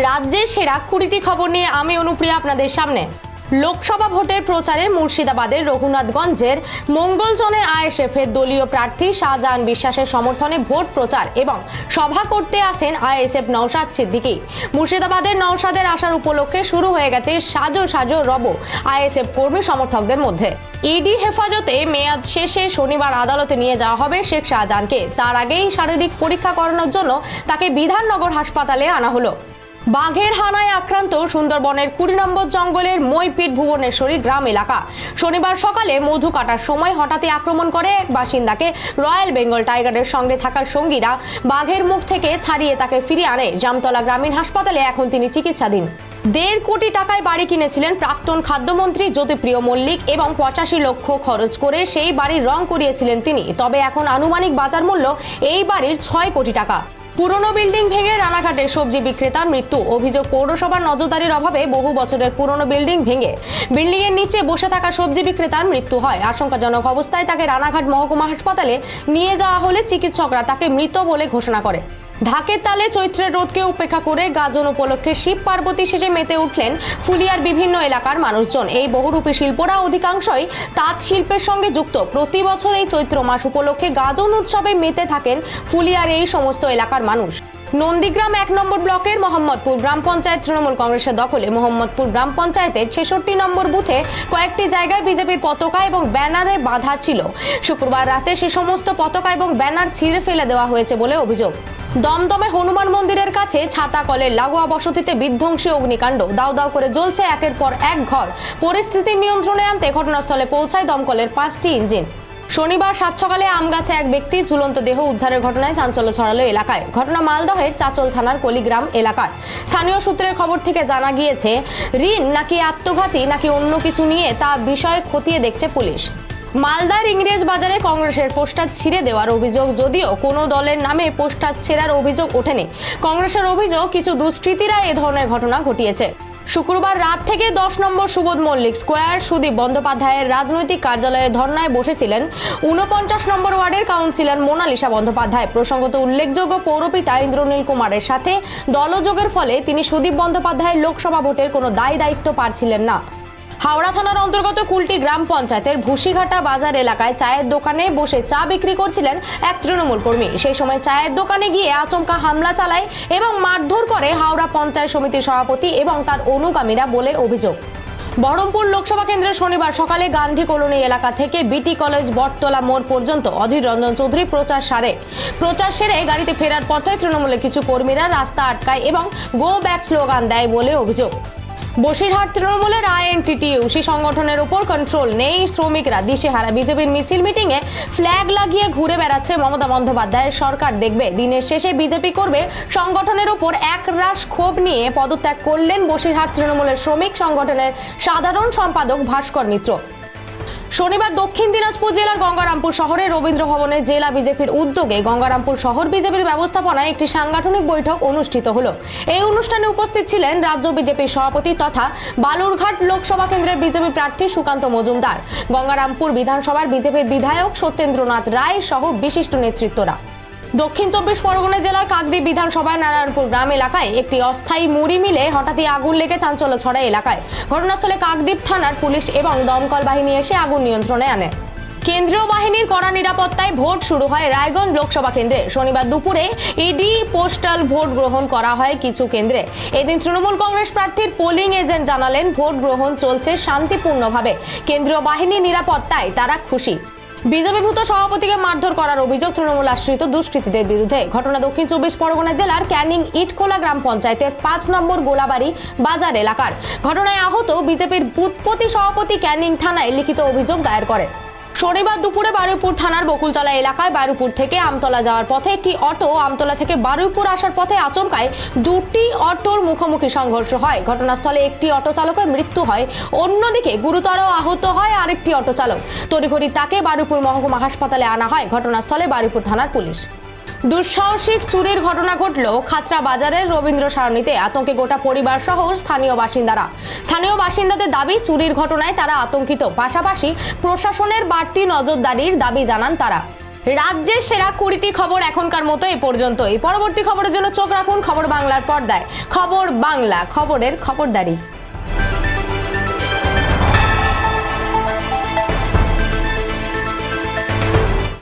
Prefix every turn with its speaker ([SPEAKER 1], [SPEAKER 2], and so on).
[SPEAKER 1] রাজ্যের সেরা 20টি খবর নিয়ে আমি অনুপ্রিয়া আপনাদের সামনে। লোকসভা ভোটের প্রচারে মুর্শিদাবাদের রঘুনাথগঞ্জের মঙ্গলজনে আইএসএফের দলীয় প্রার্থী শাহজাহান বিশ্বাসের সমর্থনে ভোট প্রচার এবং সভা করতে আসেন আইএসএফ নওশাদ সিদ্দিকী। মুর্শিদাবাদের নওশাদের আসার উপলক্ষে শুরু হয়ে গেছে সাজো সাজো রব আইএসএফ কর্মী সমর্থকদের মধ্যে। ইডি হেফাজতে মেয়াদ শেষে শনিবার আদালতে নিয়ে যাওয়া হবে শেখ শাহজাহানকে। তার আগেই শারীরিক পরীক্ষা করানোর জন্য তাকে বিধাননগর হাসপাতালে আনা হলো। বাঘের হানায় আক্রান্ত সুন্দরবনের 20 নম্বর জঙ্গলের মইপিট ভুবনেশ্বরী গ্রাম এলাকা। শনিবার সকালে মধু কাটার সময় হঠাৎই আক্রমণ করে এক বাসিন্দাকে রয়্যাল বেঙ্গল টাইগারের সঙ্গে থাকা সঙ্গীরা বাঘের মুখ থেকে ছাড়িয়ে তাকে ফিরিয়ে আনে জামতলা গ্রামীণ হাসপাতালে। এখন তিনি চিকিৎসাধীন। 1.5 কোটি টাকায় বাড়ি কিনেছিলেন প্রাক্তন খাদ্যমন্ত্রী জ্যোতিপ্রিয় মল্লিক এবং 85 লক্ষ খরচ করে সেই বাড়ির রং করিয়েছিলেন তিনি। তবে এখন আনুমানিক বাজার মূল্য এই বাড়ির 6 কোটি টাকা। পুরনো বিল্ডিং ভেঙে রানাঘাটের সবজি বিক্রেতার মৃত্যু। অভিযোগ, পৌরসভার নজরদারির অভাবে বহু বছরের পুরনো বিল্ডিং ভেঙে বিল্ডিংয়ের নিচে বসে থাকা সবজি বিক্রেতার মৃত্যু হয়। আশঙ্কাজনক অবস্থায় তাকে রানাঘাট মহকুমা হাসপাতালে নিয়ে যাওয়া হলে চিকিৎসকরা তাকে মৃত বলে ঘোষণা করে। ঢাকের তালে চৈত্রের রোদকে উপেক্ষা করে গাজন উপলক্ষে শিব পার্বতী শেষে মেতে উঠলেন ফুলিয়ার বিভিন্ন এলাকার মানুষজন। এই বহুরূপী শিল্পরা অধিকাংশই তাঁত শিল্পের সঙ্গে যুক্ত। প্রতি বছর এই চৈত্র মাস উপলক্ষে গাজন উৎসবে মেতে থাকেন ফুলিয়ার এই সমস্ত এলাকার মানুষ। নন্দীগ্রাম 1 নম্বর ব্লকের মোহাম্মদপুর গ্রাম পঞ্চায়েত তৃণমূল কংগ্রেসের দখলে। মোহাম্মদপুর গ্রাম পঞ্চায়েতের 66 নম্বর বুথে কয়েকটি জায়গায় বিজেপির পতাকা এবং ব্যানারে বাঁধা ছিল। শুক্রবার রাতে সে সমস্ত পতাকা এবং ব্যানার ছিঁড়ে ফেলে দেওয়া হয়েছে বলে অভিযোগ। দমদমে হনুমান মন্দিরের কাছে ছাতা কলের লাগোয়া বসতিতে বিধ্বংসী অগ্নিকাণ্ড। দাউ দাউ করে জ্বলছে একের পর এক ঘর। পরিস্থিতি নিয়ন্ত্রণে আনতে ঘটনাস্থলে পৌঁছায় দমকলের 5টি ইঞ্জিন। শনিবার সাত সকালে আমগাছে এক ব্যক্তি ঝুলন্ত দেহ উদ্ধারের ঘটনায় চাঞ্চল্য ছড়ালো এলাকায়। ঘটনা মালদহের চাচল থানার কলিগ্রাম এলাকার। স্থানীয় সূত্রের খবর থেকে জানা গিয়েছে, ঋণ নাকি আত্মঘাতী নাকি অন্য কিছু নিয়ে তা বিষয়ে খতিয়ে দেখছে পুলিশ। মালদার ইংরেজ বাজারে কংগ্রেসের পোস্টার ছিঁড়ে দেওয়ার অভিযোগ, যদিও কোনো দলের নামে পোস্টার ছেঁড়ার অভিযোগ ওঠেনি। কংগ্রেসের অভিযোগ, কিছু দুষ্কৃতীরা এ ধরনের ঘটনা ঘটিয়েছে। শুক্রবার রাত থেকে 10 নম্বর সুবোধ মল্লিক স্কোয়ার সুদীপ বন্দ্যোপাধ্যায়ের রাজনৈতিক কার্যালয়ে ধর্নায় বসেছিলেন 49 নম্বর ওয়ার্ডের কাউন্সিলর মোনালিসা বন্দ্যোপাধ্যায়। প্রসঙ্গত, উল্লেখযোগ্য পৌরপিতা ইন্দ্রনীল কুমারের সাথে দলযোগের ফলে তিনি সুদীপ বন্দ্যোপাধ্যায়ের লোকসভা ভোটের কোনো দায়িত্ব পাচ্ছিলেন না। হাওড়া থানার অন্তর্গত কুলটি গ্রাম পঞ্চায়েতের ভুসিঘাটা বাজার এলাকায় চায়ের দোকানে বসে চা বিক্রি করছিলেন এক তৃণমূল কর্মী। সেই সময় চায়ের দোকানে গিয়ে আচমকা হামলা চালায় এবং মারধর করে হাওড়া পঞ্চায়েত সমিতির সভাপতি এবং তার অনুগামীরা বলে অভিযোগ। বহরমপুর লোকসভা কেন্দ্রে শনিবার সকালে গান্ধী কলোনি এলাকা থেকে বিটি কলেজ বটতলা মোড় পর্যন্ত অধীর রঞ্জন চৌধুরী প্রচার সেরে গাড়িতে ফেরার পথে তৃণমূলের কিছু কর্মীরা রাস্তা আটকায় এবং গো ব্যাক স্লোগান দেয় বলে অভিযোগ। বসিরহাট তৃণমূলের আইএনটিটিইউসি সংগঠনের উপর কন্ট্রোল নেই, শ্রমিকরা দিশেহারা। বিজেপির মিছিল মিটিংয়ে ফ্ল্যাগ লাগিয়ে ঘুরে বেড়াচ্ছে মমতা বন্দ্যোপাধ্যায়ের সরকার দেখবে। দিনের শেষে বিজেপি করবে সংগঠনের উপর একরাশ ক্ষোভ নিয়ে পদত্যাগ করলেন বসিরহাট তৃণমূলের শ্রমিক সংগঠনের সাধারণ সম্পাদক ভাস্কর মিত্র। শনিবার দক্ষিণ দিনাজপুর জেলার গঙ্গারামপুর শহরে রবীন্দ্র ভবনে জেলা বিজেপির উদ্যোগে গঙ্গারামপুর শহর বিজেপির ব্যবস্থাপনায় একটি সাংগঠনিক বৈঠক অনুষ্ঠিত হলো। এই অনুষ্ঠানে উপস্থিত ছিলেন রাজ্য বিজেপির সভাপতি তথা বালুরঘাট লোকসভা কেন্দ্রের বিজেপি প্রার্থী সুকান্ত মজুমদার, গঙ্গারামপুর বিধানসভার বিজেপির বিধায়ক সত্যেন্দ্রনাথ রায় সহ বিশিষ্ট নেতৃত্বরা। দক্ষিণ 24 পরগনা জেলার কাকদ্বীপ বিধানসভার নারায়ণপুর গ্রাম এলাকায় একটি অস্থায়ী মুড়ি মিলে হঠাৎই আগুন লেগে চাঞ্চল্য ছড়ায় এলাকায়। ঘটনাস্থলে কাকদ্বীপ থানার পুলিশ এবং দমকল বাহিনী এসে আগুন নিয়ন্ত্রণে আনে। কেন্দ্রীয় বাহিনীর কড়া নিরাপত্তায় ভোট শুরু হয় রায়গঞ্জ লোকসভা কেন্দ্রে। শনিবার দুপুরে ইডি পোস্টাল ভোট গ্রহণ করা হয় কিছু কেন্দ্রে। এদিন তৃণমূল কংগ্রেস প্রার্থীর পোলিং এজেন্ট জানালেন, ভোট গ্রহণ চলছে শান্তিপূর্ণভাবে। কেন্দ্রীয় বাহিনীর নিরাপত্তায় তারা খুশি। বিজেপিভূত সভাপতিকে মারধর করার অভিযোগ তৃণমূল আশ্রিত দুষ্কৃতীদের বিরুদ্ধে। ঘটনা দক্ষিণ 24 পরগনা জেলার ক্যানিং ইটখোলা গ্রাম পঞ্চায়েতের 5 নম্বর গোলাবাড়ি বাজার এলাকার। ঘটনায় আহত বিজেপির বুথপতি সভাপতি ক্যানিং থানায় লিখিত অভিযোগ দায়ের করে। শনিবার দুপুরে বারুইপুর থানার বকুলতলা এলাকায় বারুইপুর থেকে আমতলা যাওয়ার পথে একটি অটো আমতলা থেকে বারুইপুর আসার পথে আচমকায় দুটি অটোর মুখোমুখি সংঘর্ষ হয়। ঘটনাস্থলে একটি অটো চালকের মৃত্যু হয়, অন্যদিকে গুরুতর আহত হয় আরেকটি অটো চালক। তড়িঘড়ি তাকে বারুইপুর মহকুমা হাসপাতালে আনা হয়। ঘটনাস্থলে বারুইপুর থানার পুলিশ। দুঃসাহসিক চুরির ঘটনা ঘটল খাতড়া বাজারের রবীন্দ্র সারণীতে। আতঙ্কে গোটা পরিবার সহ স্থানীয় বাসিন্দাদের দাবি, চুরির ঘটনায় তারা আতঙ্কিত। পাশাপাশি প্রশাসনের বাড়তি নজরদারির দাবি জানান তারা। রাজ্যের সেরা 20টি খবর এখনকার মতো এই পর্যন্তই। পরবর্তী খবরের জন্য চোখ রাখুন খবর বাংলার পর্দায়। খবর বাংলা, খবরের খবরদারি।